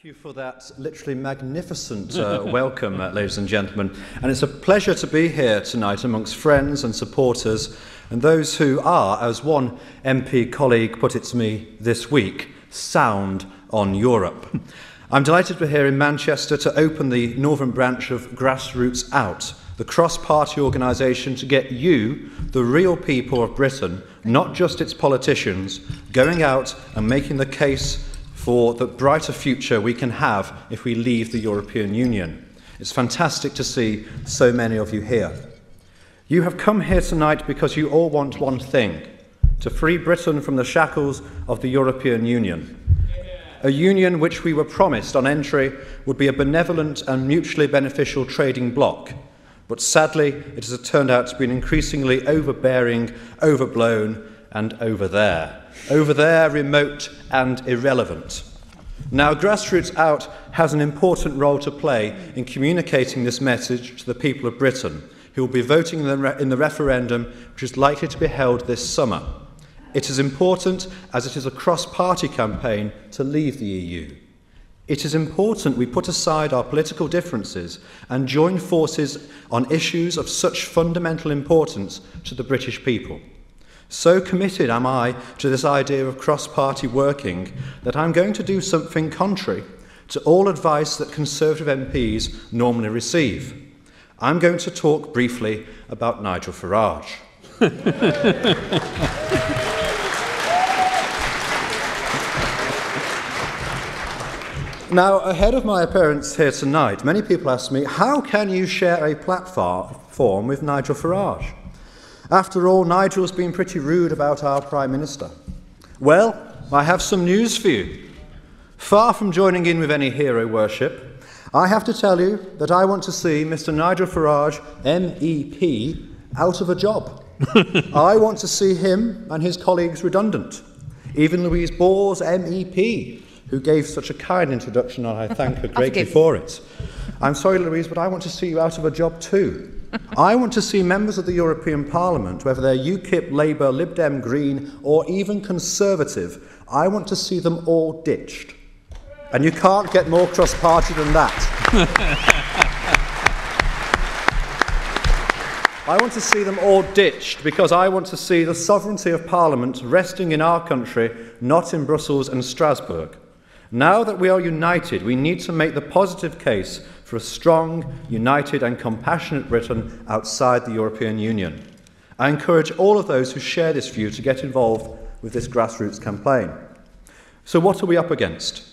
Thank you for that literally magnificent welcome, ladies and gentlemen. And it's a pleasure to be here tonight amongst friends and supporters and those who are, as one MP colleague put it to me this week, sound on Europe. I'm delighted to be here in Manchester to open the northern branch of Grassroots Out, the cross-party organisation to get you, the real people of Britain, not just its politicians, going out and making the case for the brighter future we can have if we leave the European Union. It's fantastic to see so many of you here. You have come here tonight because you all want one thing: to free Britain from the shackles of the European Union. A union which we were promised on entry would be a benevolent and mutually beneficial trading bloc. But sadly, it has turned out to be an increasingly overbearing, overblown, and over there, remote and irrelevant. Now, Grassroots Out has an important role to play in communicating this message to the people of Britain, who will be voting in the referendum, which is likely to be held this summer. It is important as it is a cross-party campaign to leave the EU. It is important we put aside our political differences and join forces on issues of such fundamental importance to the British people. So committed am I to this idea of cross-party working that I'm going to do something contrary to all advice that Conservative MPs normally receive. I'm going to talk briefly about Nigel Farage. Now, ahead of my appearance here tonight, many people ask me, how can you share a platform with Nigel Farage? After all, Nigel's been pretty rude about our Prime Minister. Well, I have some news for you. Far from joining in with any hero worship, I have to tell you that I want to see Mr. Nigel Farage, MEP, out of a job. I want to see him and his colleagues redundant. Even Louise Bors, MEP, who gave such a kind introduction, and I thank her greatly for it. I'm sorry, Louise, but I want to see you out of a job too. I want to see members of the European Parliament, whether they're UKIP, Labour, Lib Dem, Green, or even Conservative, I want to see them all ditched. And you can't get more cross-party than that. I want to see them all ditched because I want to see the sovereignty of Parliament resting in our country, not in Brussels and Strasbourg. Now that we are united, we need to make the positive case for a strong, united and compassionate Britain outside the European Union. I encourage all of those who share this view to get involved with this grassroots campaign. So what are we up against?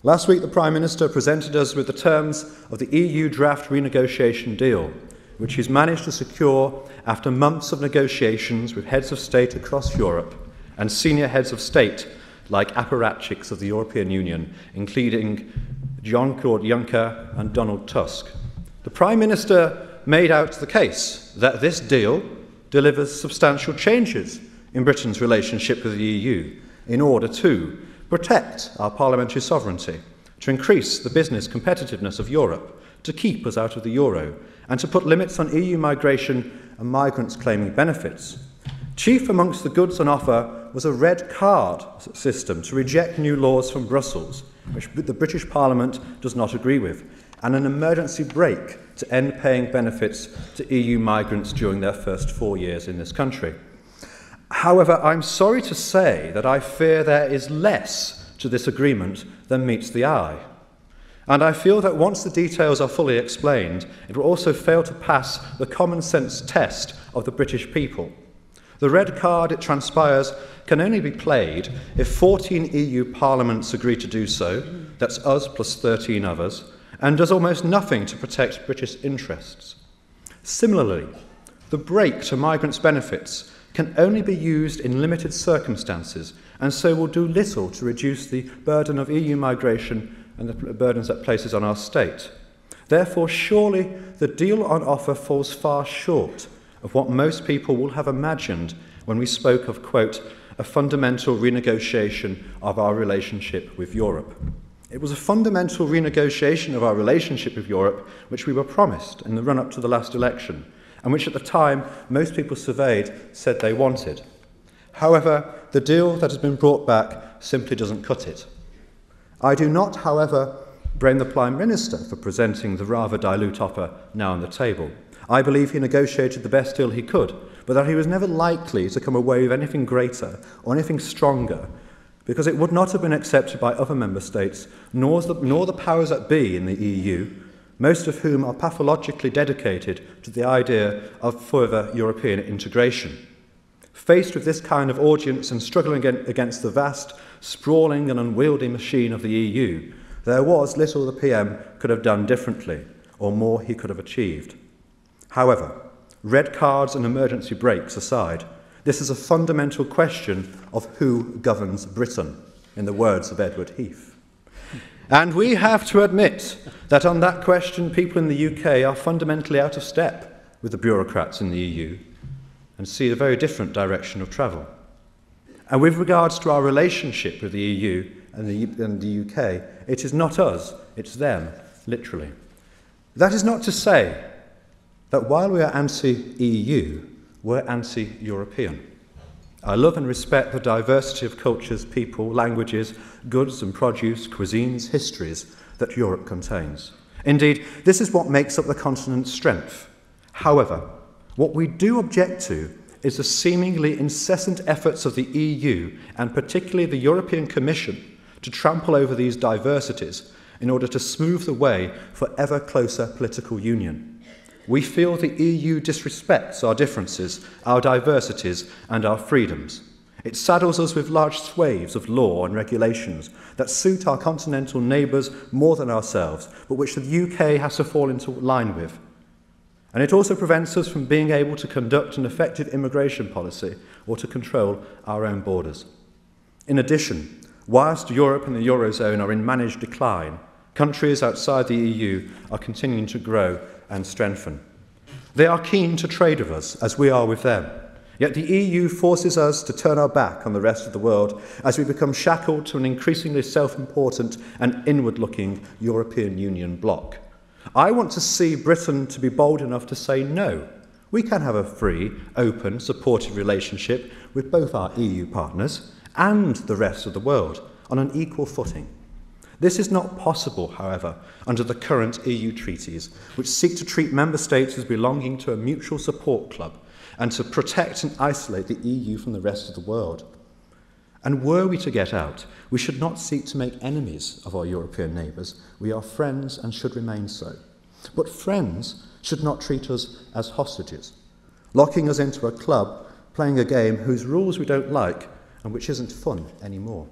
Last week, the Prime Minister presented us with the terms of the EU draft renegotiation deal, which he's managed to secure after months of negotiations with heads of state across Europe and senior heads of state like apparatchiks of the European Union, including Jean-Claude Juncker and Donald Tusk. The Prime Minister made out the case that this deal delivers substantial changes in Britain's relationship with the EU in order to protect our parliamentary sovereignty, to increase the business competitiveness of Europe, to keep us out of the euro, and to put limits on EU migration and migrants claiming benefits. Chief amongst the goods on offer was a red card system to reject new laws from Brussels, which the British Parliament does not agree with, and an emergency brake to end paying benefits to EU migrants during their first 4 years in this country. However, I'm sorry to say that I fear there is less to this agreement than meets the eye. And I feel that once the details are fully explained, it will also fail to pass the common sense test of the British people. The red card, it transpires, can only be played if 14 EU parliaments agree to do so, that's us plus 13 others, and does almost nothing to protect British interests. Similarly, the brake to migrants' benefits can only be used in limited circumstances, and so will do little to reduce the burden of EU migration and the burdens that places on our state. Therefore, surely the deal on offer falls far short of what most people will have imagined when we spoke of, quote, a fundamental renegotiation of our relationship with Europe. It was a fundamental renegotiation of our relationship with Europe which we were promised in the run-up to the last election, and which at the time most people surveyed said they wanted. However, the deal that has been brought back simply doesn't cut it. I do not, however, blame the Prime Minister for presenting the rather dilute offer now on the table. I believe he negotiated the best deal he could, but that he was never likely to come away with anything greater or anything stronger, because it would not have been accepted by other member states, nor the powers that be in the EU, most of whom are pathologically dedicated to the idea of further European integration. Faced with this kind of audience and struggling against the vast, sprawling and unwieldy machine of the EU, there was little the PM could have done differently, or more he could have achieved. However, red cards and emergency brakes aside, this is a fundamental question of who governs Britain, in the words of Edward Heath. And we have to admit that on that question, people in the UK are fundamentally out of step with the bureaucrats in the EU and see a very different direction of travel. And with regards to our relationship with the EU and the UK, it is not us, it's them, literally. That is not to say that while we are anti-EU, we're anti-European. I love and respect the diversity of cultures, people, languages, goods and produce, cuisines, histories that Europe contains. Indeed, this is what makes up the continent's strength. However, what we do object to is the seemingly incessant efforts of the EU, and particularly the European Commission, to trample over these diversities in order to smooth the way for ever closer political union. We feel the EU disrespects our differences, our diversities, and our freedoms. It saddles us with large swathes of law and regulations that suit our continental neighbours more than ourselves, but which the UK has to fall into line with. And it also prevents us from being able to conduct an effective immigration policy or to control our own borders. In addition, whilst Europe and the Eurozone are in managed decline, countries outside the EU are continuing to grow and strengthen. They are keen to trade with us, as we are with them. Yet the EU forces us to turn our back on the rest of the world as we become shackled to an increasingly self-important and inward-looking European Union bloc. I want to see Britain to be bold enough to say no. We can have a free, open, supportive relationship with both our EU partners and the rest of the world on an equal footing. This is not possible, however, under the current EU treaties, which seek to treat member states as belonging to a mutual support club and to protect and isolate the EU from the rest of the world. And were we to get out, we should not seek to make enemies of our European neighbours. We are friends and should remain so. But friends should not treat us as hostages, locking us into a club, playing a game whose rules we don't like and which isn't fun anymore.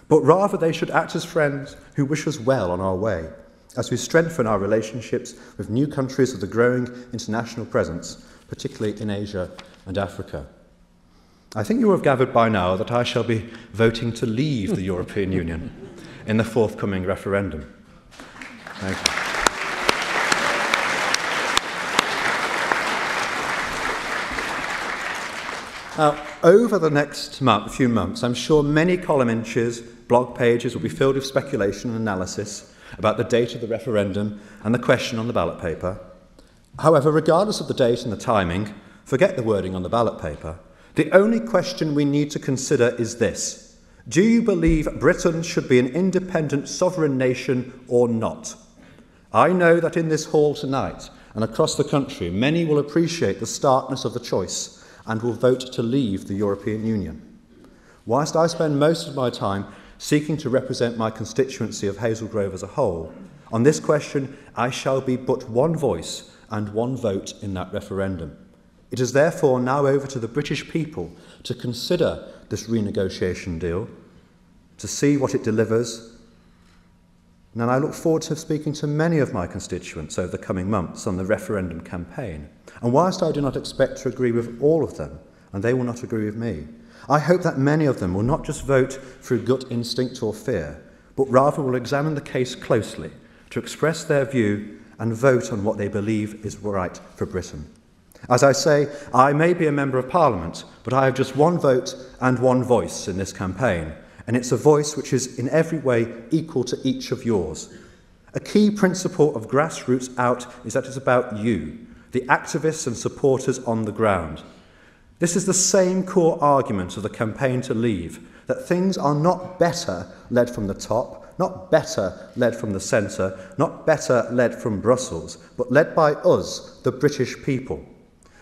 But rather they should act as friends who wish us well on our way, as we strengthen our relationships with new countries with a growing international presence, particularly in Asia and Africa. I think you will have gathered by now that I shall be voting to leave the European Union in the forthcoming referendum. Thank you. Now, over the next few months, I'm sure many column inches, blog pages will be filled with speculation and analysis about the date of the referendum and the question on the ballot paper. However, regardless of the date and the timing, forget the wording on the ballot paper. The only question we need to consider is this: do you believe Britain should be an independent sovereign nation or not? I know that in this hall tonight and across the country, many will appreciate the starkness of the choice and will vote to leave the European Union. Whilst I spend most of my time seeking to represent my constituency of Hazel Grove as a whole, on this question I shall be but one voice and one vote in that referendum. It is therefore now over to the British people to consider this renegotiation deal, to see what it delivers, and I look forward to speaking to many of my constituents over the coming months on the referendum campaign. And whilst I do not expect to agree with all of them, and they will not agree with me, I hope that many of them will not just vote through gut instinct or fear, but rather will examine the case closely to express their view and vote on what they believe is right for Britain. As I say, I may be a Member of Parliament, but I have just one vote and one voice in this campaign, and it's a voice which is in every way equal to each of yours. A key principle of Grassroots Out is that it's about you, the activists and supporters on the ground. This is the same core argument of the campaign to leave, that things are not better led from the top, not better led from the centre, not better led from Brussels, but led by us, the British people.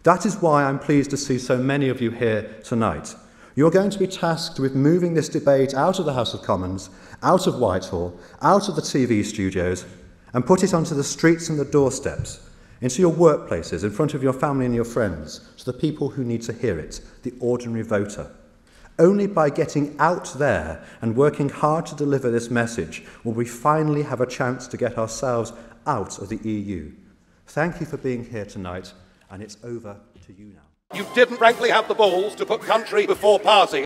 That is why I'm pleased to see so many of you here tonight. You're going to be tasked with moving this debate out of the House of Commons, out of Whitehall, out of the TV studios, and put it onto the streets and the doorsteps, into your workplaces, in front of your family and your friends, to the people who need to hear it, the ordinary voter. Only by getting out there and working hard to deliver this message will we finally have a chance to get ourselves out of the EU. Thank you for being here tonight, and it's over to you now. You didn't frankly have the balls to put country before party.